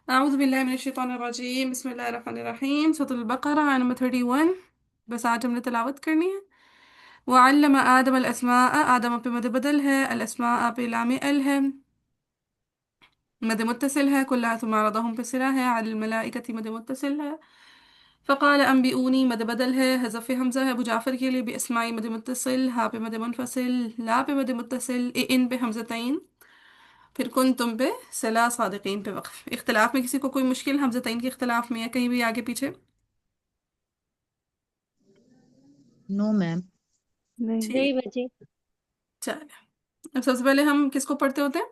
أعوذ بالله من الشيطان الرجيم بسم الله الرحمن الرحيم سورة البقرة آية نمبر 31 بس आज हमने तिलावत करनी है। وعلم آدم الأسماء آدم पे मद बदल है الأسماء पे लाम अल है मद मुत्तसिल है कुल्ला ثم عرضهم पे सिला है على الملائكة मद मुत्तसिल है فقال أنبئوني मद बदल है हज़फ हमज़ा है अबू जाफर के लिए بأسماء मद मुत्तसिल हा पे मद मुनफसिल ला पे मद मुत्तसिल इन पे हमज़तैन फिर कुन तुम पे सला सादिकीन पे वक्फ। इख्तिलाफ में किसी को कोई मुश्किल हमज़तैन के इख्तिलाफ में है कहीं भी आगे पीछे? No ma'am. ठीक। नहीं बची। चलिए अब सबसे पहले हम किसको पढ़ते होते हैं?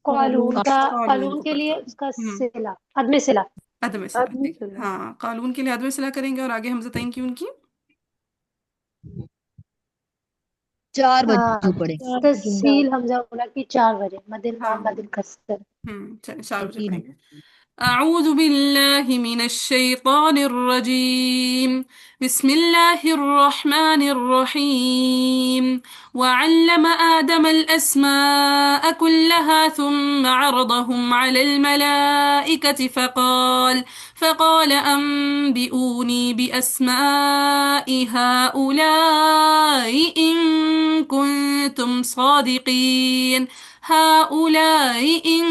कालून का, कानून कालून को के पढ़ते लिए होते उसका हैं। सिला, अदम सिला। अदम सिला, अदम ठीक। सिला। हाँ, कानून के लिए अदम सिला करेंगे और आगे हमज़तैन की उनकी 4 बजे हाँ, पड़ेंगे। तस्हील हमजा बोला कि 4 बजे, मदिल हाँ माम मदिल कसर। चलिए 4 बजे 3 पढ़ेंगे। أعوذ بالله من الشيطان الرجيم بسم الله الرحمن الرحيم وعلم آدم الأسماء كلها ثم عرضهم على الملائكة فقال أنبئوني بأسماء هؤلاء إن كنتم صادقين هؤلاء إن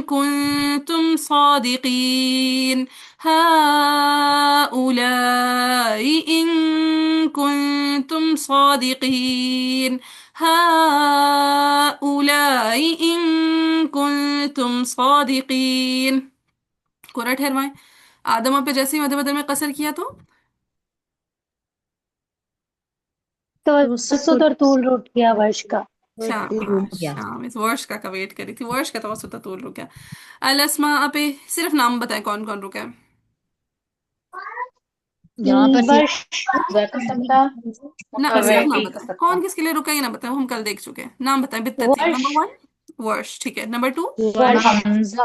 كنتم صادقين هؤلاء إن كنتم صادقين هؤلاء إن كنتم صادقين कोरा ठहरवाएं। आदम पे जैसे ही मध्य बदल में कसर किया तो तवसुत और तूल रूट किया वर्ष का। शाम, हाँ शाम इस वर्ष का वेट करी थी, वर्ष का तो वसुता तूल रुका। अल अस्मा पे सिर्फ नाम बताएं कौन कौन रुका है। यहाँ पर वर्ष कर सकता, ना सिर्फ नाम मुतवैती कर बताएं सकता। कौन किसके लिए रुका है, ये ना बताएं, वो हम कल देख चुके हैं। नाम बताएं बित्तरतीब। वर्ष नंबर 1 वर्ष, ठीक है। नंबर 2 वर्ष हमजा,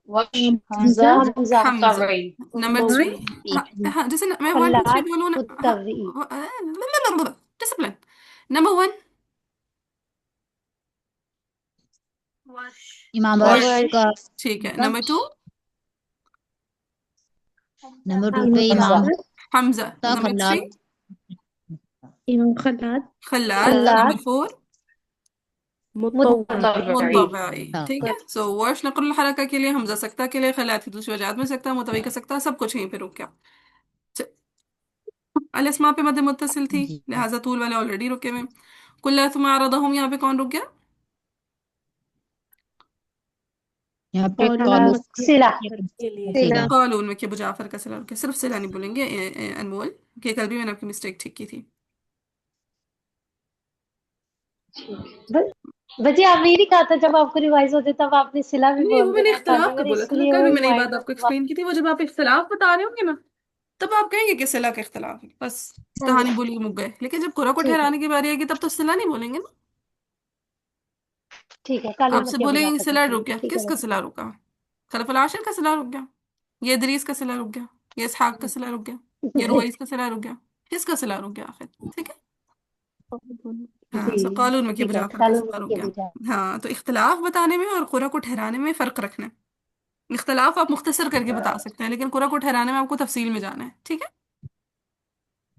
वश, हमजा, हमजा हमजा। मुतवई। नंबर 3 हाँ, हाँ जैसे मैं 1 2 3 खल्लात बोलूँ ना, हाँ मुत्तवी। डिसिप्लिन। नंबर 1 इमाम वर्ष, वर्ष वर्ष का। ठीक है। नंबर 2 नंबर 2 पे हमजा इमाम हमजा। का नंबर 3 खल्लाद। इमाम खल्लाद खल्लाद। नंबर खल्लात 4 मुत्तवी। मुतवई। मुत्तबई, ठीक है। सो वर्ष नकुल हरका के लिए, हमजा सकता के लिए, खलात की दूसरी वजह में सकता, मुतवई का सकता, सब कुछ यहीं पे रुक गया। अलस्मा पे मद मुत्तसिल थी, जी लिहाजा तूल वाले ऑलरेडी रुके हुए। कुल्ला तुम आरदहुम, यहाँ पे कौन रुक गया? यहाँ पे कालून कॉलू मक्के सिला के लिए सिला। सिला। कालून में के अबू जाफर का सलाम के, सिर्फ सिला नहीं बोलेंगे अनमोल के, कल भी मैंने आपकी मिस्टेक ठीक की थी। बच्चे आपने ही नहीं कहा था जब आपको रिवाइज होते तब आपने सिला भी नहीं वो बोल मैंने देना था, इख्तलाफ का मेरे बोला था ना, इसलिए कल वो भी मैंने ये बात रिमाइंड आपको एक्सप्लेन की थी। वो जब आप इख्तलाफ बता रहे होंगे ना, तब आप कहेंगे कि सिला का इख्तलाफ है, बस कहानी बोली मुक गए। लेकिन जब कुरा को ठीक है। ठहराने की बारी आएगी तब तो सिला नहीं बोलेंगे ना, ठीक है, कालून आपसे मक्के अबू बोलेंगे जाफर सिला के लिए। रुक गया। ठीक है किसका बच्चे। सिला रुका? खलफुल आशिर का सिला रुक गया, ये इदरीस का सिला रुक गया, ये इसहाक का सिला रुक गया, ये रुवैस का सिला रुक गया, किसका सिला रुक गया आखिर? ठीक है। हाँ, सो जी कानून में के ठीक है, मुजाफर का कालून सिला रुक मक्के गया। अबू जाफर। हाँ, तो इख्तलाफ बताने में और कुरा को ठहराने में फर्क रखना है। इख्तलाफ आप मुख्तसर करके बता सकते हैं, लेकिन कुरा को ठहराने में आपको तफसील में जाना है, ठीक है।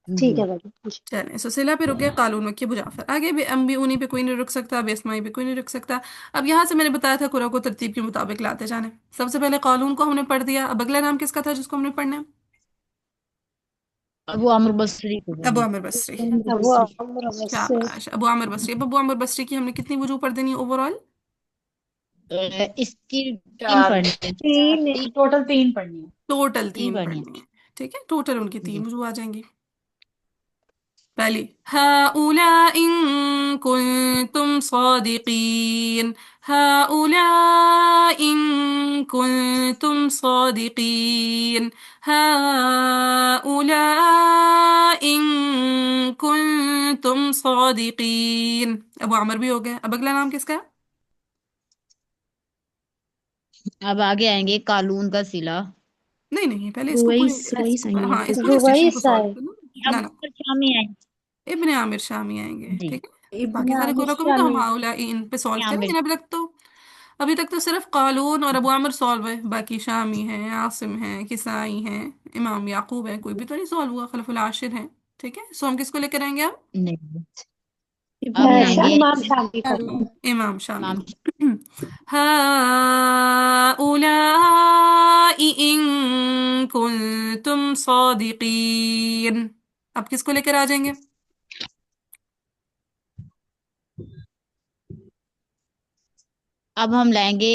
ठीक जी है बच्चे। चलें, सो सिला पे रुक गए, कालून मक्की बुजाफर। आगे भी अम्बी उन्हीं पे कोई नहीं रुक सकता, बेस्माई पे कोई नहीं रुक सकता। अब यहाँ से मैंने बताया था कुरा को तरतीब के मुताबिक लाते जाने। सबसे पहले कालून को हमने पढ़ दिया, अब अगला नाम किसका था जिसको हमने पढ़ना है? अबू अमर बसरी को अबू बोलिए। आमिर बसरी। अब वो अम्र बस शाबाश, अबू आमिर बसरी। अब अबू आमिर बसरी की हमने कितनी वजू पढ़ देनी ओवरऑल? इसकी 3 चार, पढ़नी है। तीन। टोटल 3 पढ़नी है। टोटल 3 3 पढ़नी पढ़नी है, ठीक है। टोटल उनकी है। 3 जी वजू आ जाएंगी। पहली हाउला इन कुंतुम सादिकीन, हाउला इन कुंतुम सादिकीन, हाउला इन कुंतुम सादिकीन। अबू अमर भी हो गया। अब अगला नाम किसका है? अब आगे आएंगे कालून का सिला। नहीं नहीं, पहले इसको पूरी रुवैस रईस आएंगे हाँ यहाँ पे। इस पूरे स्टेशन को रुवैस सॉल्व आए। करना। अब ना ना, ऊपर शामी आएंगे। इब्ने आमिर शामी आएंगे, जी ठीक है। इब्न बाकी सारे आमिर कोरा को भी तो हम शामी। हाउला इन पे सॉल्व करेंगे आमिर। ना अभी तक तो। अभी तक तो सिर्फ कालून और अबू आमिर सॉल्व है, बाकी शामी है, आसिम है, किसाई है, इमाम याकूब है, कोई भी तो नहीं सॉल्व हुआ, खलफुल आशिर है। ठीक है, सो हम किसको लेकर आएंगे अब? नहीं, अब इब्न लाएंगे इमाम शाफी को। इमाम शामी। इमाम। हाउलाई इन कुंतुम सादिकीन। अब किसको लेकर आ जाएंगे? अब हम लाएंगे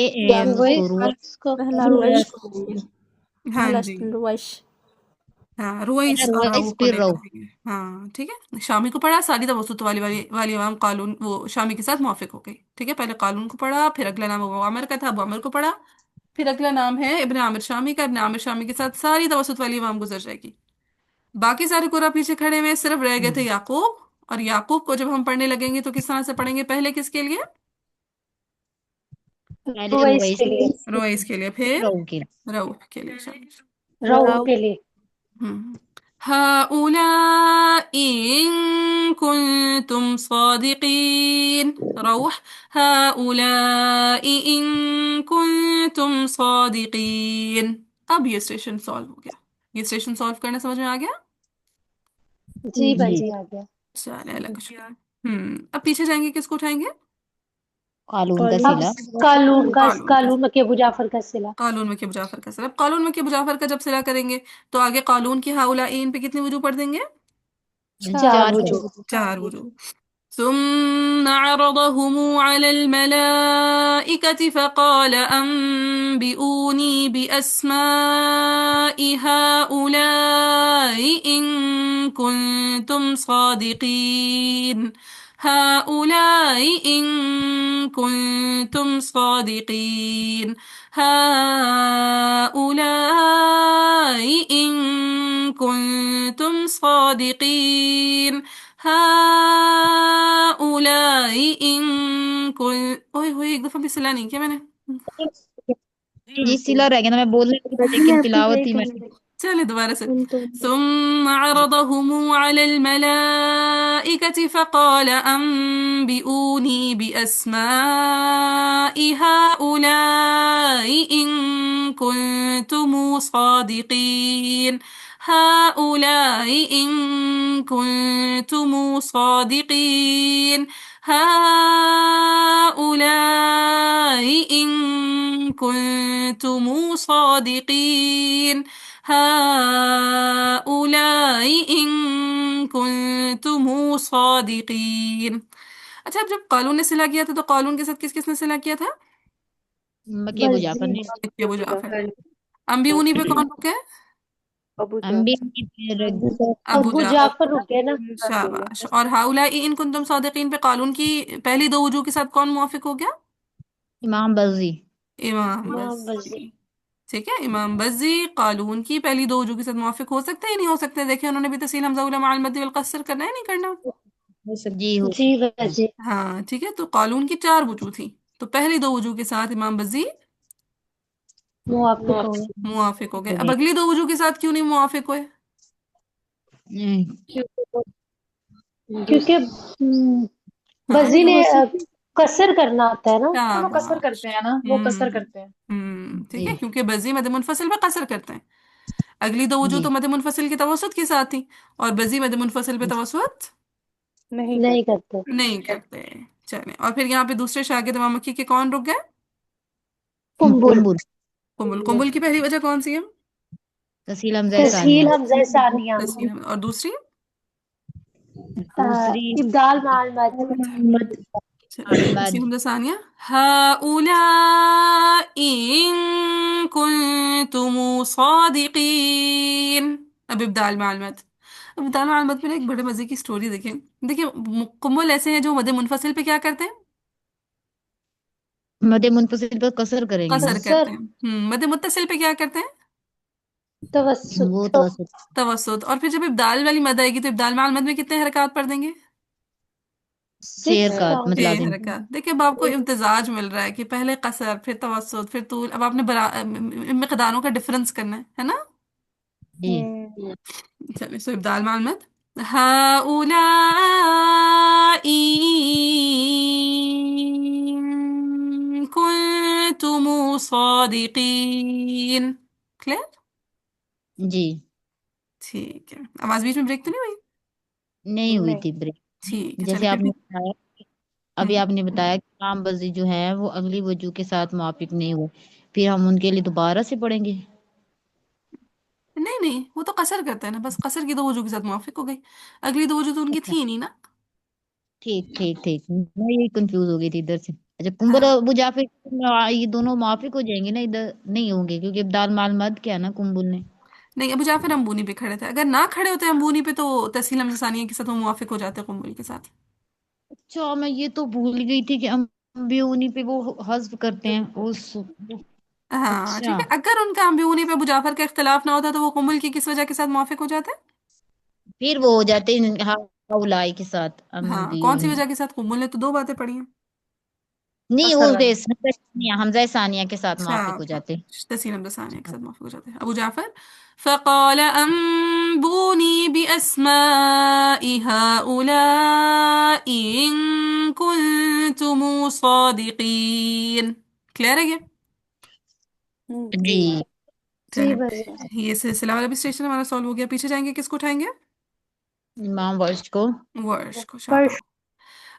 वही उसको उसको पहला रुवैश रुवैश को। हाँ पहला जी, रुवैश हाँ पहले रुइस और रुवैश वो को फिर लेकर रऊ। आएंगे। हाँ ठीक है, शामी को पढ़ा, सारी तवसुत वाली वाली वाली इमाम कालून वो शामी के साथ मुआफिक हो गई। ठीक है, पहले कालून को पढ़ा, फिर अगला नाम अबू आमिर का था, अबू आमिर को पढ़ा, फिर अगला नाम है इब्न आमिर शामी का, इब्न आमिर शामी के साथ सारी तवसुत वाली इमाम गुजर जाएगी। बाकी सारे कुरा पीछे खड़े हुए, सिर्फ रह गए थे याकूब। और याकूब को जब हम पढ़ने लगेंगे तो किस तरह से पढ़ेंगे? पहले किसके लिए? पहले रुवैस रुवैश के लिए, रोइस के लिए, फिर फिर रऊ के। रऊफ के लिए। शाबाश। रऊ राव के लिए। هؤلاء إن كنتم صادقين. روح. هؤلاء إن كنتم صادقين. अब ये स्टेशन सॉल्व हो गया। ये स्टेशन सॉल्व करना समझ में आ गया? जी जी, बाजी आ गया। चले अल्लाह का शुक्र। अब पीछे जाएंगे, किसको उठाएंगे? कालून का अब सिला। कालून का। कालून में के अबू जाफर का सिला। कालून में के मुजाफर का। सर अब कालून में के मुजाफर का जब सिला करेंगे तो आगे कालून की हाउलाइन पे कितने वजू पढ़ देंगे? चार चार वजू। वजह। चार वजू। ثم عرضهم على الملائكة فقال أنبئوني بأسماء هؤلاء إن كنتم صادقين. هؤلاء إن كنتم صادقين. هؤلاء إن كنتم صادقين. هؤلاء إن كن ओए होए, एक दफा भी सिला नहीं किया मैंने। जी सिला रह गया था, मैं बोलने लगी थी, लेकिन मैं भी तिलावत वही ही कर मैं। रही थी। चले दोबारा से। कुंतुम ثم عرضهم على الملائكة فقال أنبئوني بأسماء هؤلاء إن كنتم صادقين. هؤلاء إن كنتم صادقين. هؤلاء إن كنتم صادقين. هؤلاء إن كنتم صادقين. अच्छा, अब जब कालून ने सिला किया था तो कालून के साथ किस किसने सिला किया था? मक्की अबू जाफर ने। अबू जाफर। अम्बिऊनी पे कौन रुके? हम भी फिर अबू अबू जाफर। जाफर रुक गए ना। शाबाश। और हाउलाई इन कुंतुम सादिकीन पे कालून की पहली दो वजू के साथ कौन मुवाफिक हो गया? इमाम बज़ी। इमाम हाँ बस। बज्जी। ठीक है, इमाम बज्जी कालून की पहली दो वजू के साथ मुवाफिक हो सकते हैं, नहीं हो सकते? देखिए उन्होंने भी तसील हमजा उला माल मद्दी वल कसर करना है, नहीं करना? जी हो। जी बाजी। हाँ ठीक है, तो कालून की चार वजू थी, तो पहली दो वजू के साथ इमाम बज्जी मुआफिक हो गए। मुवाफिक हो गए। हो अब गए। अगली दो वजू के साथ क्यों नहीं मुवाफिक हुए? क्योंकि हाँ बजी ने कसर करना होता है ना। वो कसर शाबाश। करते हैं ना, वो कसर करते हैं। ठीक जी है, क्योंकि बजी मद मुनफसिल पे कसर करते हैं। अगली दो वजू जी तो मद मुनफसिल की तवसुत के साथ थी, और बजी मद मुनफसिल पे तवसुत नहीं करते। नहीं करते। चले, और फिर यहाँ पे दूसरे शागिर्द इमाम मक्की के कौन रुक गए? कुंबुल। कुंबुल। कुमुल। कुमुल की पहली वजह कौन सी है? तसील हमजा तस्हील सानिया। हमजा सानिया। तस्वीर में। और दूसरी? दूसरी इब्दाल माल मद। मोहम्मद तस्वीर अलमद। हमजा सानिया। हाउला इन कुंतुम सादिकीन। अब इब्दाल मालमत। इब्दाल मालमत में ना एक बड़े मजे की स्टोरी देखें। देखिए, कुमुल ऐसे हैं जो मद मुनफसिल पे क्या करते हैं? मदे मुनफसिल पर कसर करेंगे कसर वो। करते कसर। हैं। मद मुत्तसिल पे क्या करते हैं? तवस्सुत। वो तवसुत। तवसुत। और फिर जब इब्दाल वाली मद आएगी तो इब्दाल माल मद में कितने हरकत पढ़ देंगे? शेर सिक्स का काउंट। छह मतलब। हरकत। देखिए, अब आपको इम्तिजाज मिल रहा है कि पहले कसर, फिर तवसुत, फिर तूल। अब आपने मिकदारों का डिफरेंस करना है ना? जी चलिए, सो इब्दाल माल मद। हाउलाई صادقین. کلیئر؟ جی ٹھیک ہے. آواز بیچ میں بریک تو نہیں ہوئی؟ نہیں ہوئی نہیں. تھی بریک. ٹھیک ہے جیسے چلے آپ پھر. نے بتایا ابھی آپ نے بتایا کہ عام بزی جو ہے وہ اگلی وجہ کے ساتھ موافق نہیں ہوئے، پھر ہم ان کے لیے دوبارہ سے پڑھیں گے. نہیں نہیں، وہ تو قصر کرتا ہے نا، بس قصر کی دو وجوہ کے ساتھ موافق ہو گئی، اگلی دو وجوہ تو ان کی اچھا تھی نہیں نا. ٹھیک ٹھیک ٹھیک، میں یہی کنفیوز ہو گئی تھی ادھر سے. اچھا کمبل ہاں اور ابو جعفر یہ دونوں موافق ہو جائیں گے نا، ادھر نہیں ہوں گے کیونکہ ابدال مال مد کیا نا کمبل نے. نہیں، ابو جعفر امبونی پہ کھڑے تھے، اگر نہ کھڑے ہوتے امبونی پہ تو تحصیل حمزہ ثانیہ کے ساتھ وہ موافق ہو جاتے قنبل کے ساتھ. اچھا میں یہ تو بھول گئی تھی کہ امبیونی پہ وہ حذف کرتے ہیں اس. ہاں اچھا ٹھیک ہے، اگر ان کا امبیونی پہ ابو جعفر کا اختلاف نہ ہوتا تو وہ قنبل کی کس وجہ کے ساتھ موافق ہو جاتے؟ پھر وہ ہو جاتے ہیں اولائی کے ساتھ ہاں کون سی امبیونی. وجہ کے ساتھ؟ قنبل نے تو دو باتیں پڑھی ہیں. نہیں وہ قصر والی. حمزہ ثانیہ کے ساتھ موافق ہو اچھا جاتے. تحصیل حمزہ ثانیہ کے ساتھ موافق ہو جاتے ہیں. ابو جعفر فقال انبونی باسماء هؤلاء ان کنتم صادقین. کلیئر ہے یہ؟ جی جی چلیں بس. یہ سلسلہ والا بھی اسٹیشن ہمارا سالو ہو گیا. پیچھے جائیں گے کس کو اٹھائیں گے؟ امام ورش کو. ورش کو. فرش. شاباش.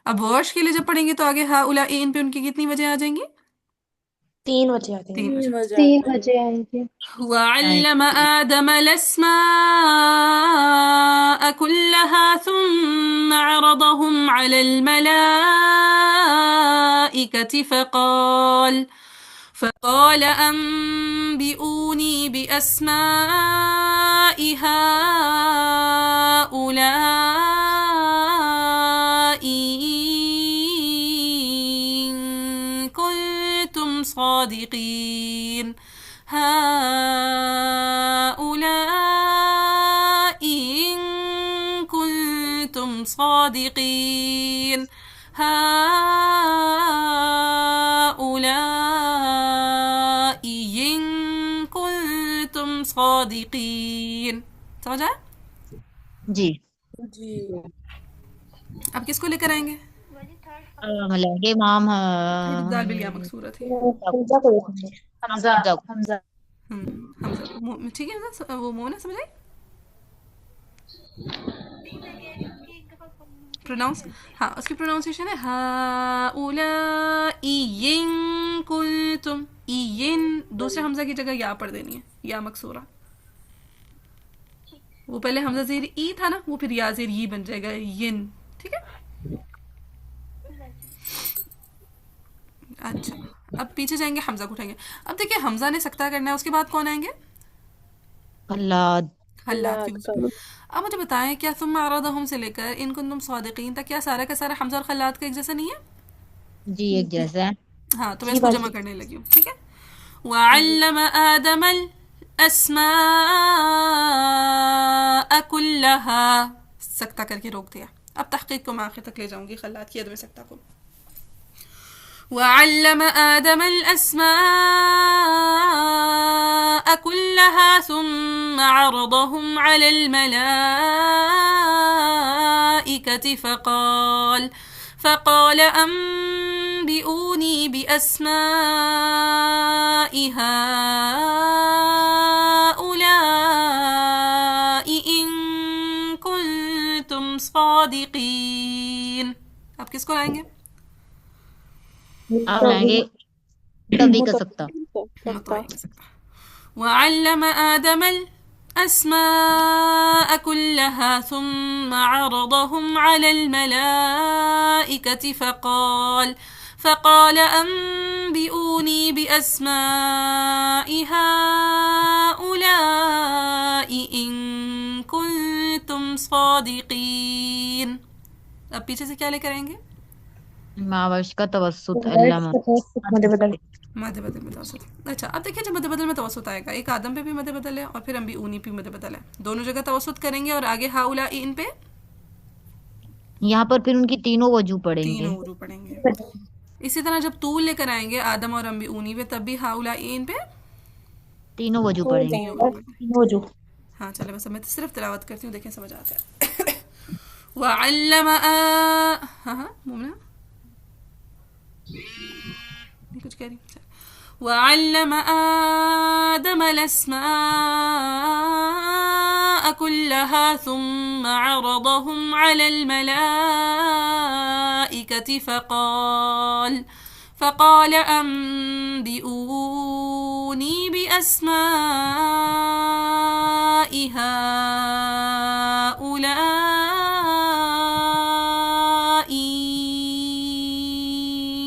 اب ورش کے لیے جب پڑھیں گے تو آگے ہؤلاء ان پہ ان کی کتنی وجہ آ جائیں گی؟ 3 بجے آتی ہیں. 3 وجہ. 3 بجے آئیں گے. وعلم آدم الأسماء كلها ثم عرضهم على الملائكة فقال أنبئوني بأسماء هؤلاء إن كنتم صادقين. هؤلاء إن كنتم صادقين. هؤلاء إن كنتم صادقين. سمجھ آیا؟ جی اب کس کو لے کر آئیں گے؟ لگے امام دال بلیا مقصورہ تھی. حمزہ کو دیکھیں گے. حمزہ. حمزہ. حمزہ کو. ٹھیک ہے حمزہ، وہ مونا سمجھ آئی؟ پروناؤنس. ہاں اس کی پروناؤنسیشن ہے ہؤلاء ان کنتم. این دوسرے حمزہ کی جگہ یا پڑھ دینی ہے، یا مکسورہ. وہ پہلے حمزہ زیر ای تھا نا، وہ پھر یا زیر ی بن جائے گا ین. ٹھیک ہے. اچھا اب پیچھے جائیں گے، حمزہ کو اٹھائیں گے. اب دیکھیں حمزہ نے سکتہ کرنا ہے، اس کے بعد کون آئیں گے؟ اللہ. حلات کی. اب مجھے بتائیں کیا ثم عرضهم سے لے کر ان کنتم صادقین تک کیا سارا کا سارا حمزہ اور خلات کا ایک جیسا نہیں ہے؟ جی ایک جیسا ہے. ہاں تو میں اس کو جمع کرنے لگی ہوں. ٹھیک ہے. وعلم آدم الاسماء كلها. سکتہ کر کے روک دیا. اب تحقیق کو میں آخر تک لے جاؤں گی، خلات کی عدم سکتہ کو. وعلم آدم الأسماء كلها ثم عرضهم على الملائكة فقال أنبئوني بأسماء هؤلاء إن كنتم صادقين. اب کس کو لائیں گے؟ آپ لائیں گے تبھی کا سکتا. متوئی سکتا. وعلم آدم الأسماء كلها ثم عرضهم على الملائكة فقال أنبئوني بأسماء هؤلاء إن كنتم صادقين. اب پیچھے سے کیا لے کر آئیں گے؟ ماورش کا توسط علامہ. مد بدل. مد بدل میں توسط. اچھا اب دیکھیں جب مد بدل میں توسط آئے گا، ایک آدم پہ بھی مد بدل ہے اور پھر انبی اونی پہ مد بدل ہے، دونوں جگہ توسط کریں گے اور آگے ہاؤلا ان پہ یہاں پر پھر ان کی تینوں وجوہ پڑیں گے. تینوں وجوہ پڑیں گے. اسی طرح جب طول لے کر آئیں گے آدم اور انبی اونی پہ تب بھی ہاؤلا ان پہ تینوں وجوہ پڑیں گے. وجوہ. ہاں چلے بس میں صرف تلاوت کرتی ہوں، دیکھیں سمجھ آتا ہے. وعلم ہاں مومنہ کچھ کہہ رہی. وعلم آدم الأسماء كلها ثم عرضهم على الملائكة فقال أنبئوني بأسماء هؤلاء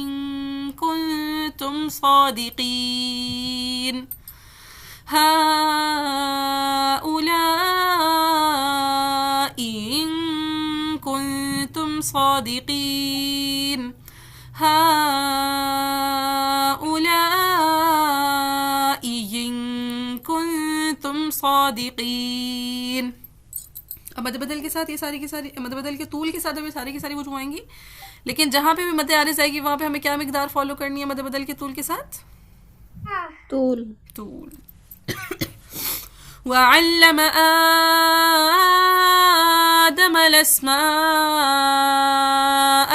إن كنتم صادقين هؤلاء إن كنتم صادقين هؤلاء إن كنتم صادقين. اب مد بدل کے ساتھ یہ ساری کی ساری مد بدل کے طول کے ساتھ اب یہ ساری کی ساری وجوہ آئیں گی، لیکن جہاں پہ بھی مد عارض آئے گی وہاں پہ ہمیں کیا مقدار فالو کرنی ہے مد بدل کے طول کے ساتھ؟ طول. وعلم آدم الأسماء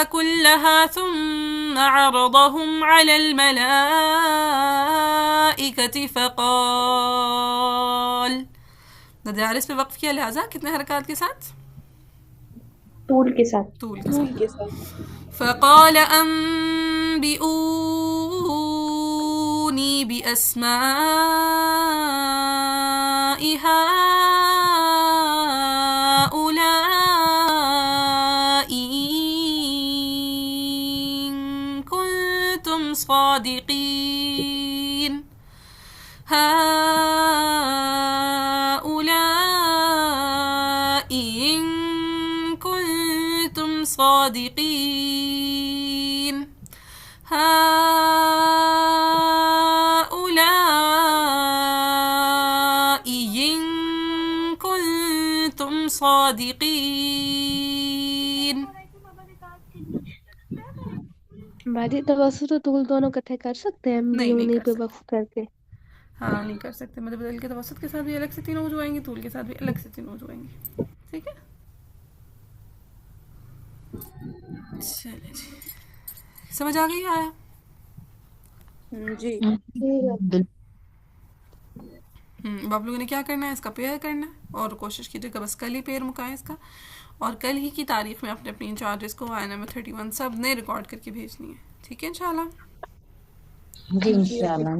كلها ثم عرضهم على الملائكة فقال مد عارض پہ وقف کیا، لہٰذا کتنے حرکات کے ساتھ؟ طول کے ساتھ. طول کے ساتھ. فقال أنبئوني بأسماء هؤلاء إن كنتم صادقين هؤلاء إن كنتم صادقين هؤلاء إن كنتم صادقين. ہماری توسط و طول دونوں اکٹھے کر سکتے ہیں نہیں بیونی کر پہ سکتے. وقف کر کے؟ ہاں نہیں کر سکتے. مد بدل کے توسط کے ساتھ بھی الگ سے تینوں وجوہ آئیں گے، طول کے ساتھ بھی الگ سے تینوں وجوہ آئیں گے. ٹھیک ہے، چلے جی سمجھ آ گئی آیا؟ جی اب آپ لوگوں نے کیا کرنا ہے، اس کا پیئر کرنا ہے اور کوشش کیجیے گا بس کل ہی پیئر مکائیں اس کا، اور کل ہی کی تاریخ میں اپنے اپنی انچارجز کو آئین نمبر 31 سب نے ریکارڈ کر کے بھیجنی ہے. ٹھیک ہے انشاءاللہ. جی انشاءاللہ.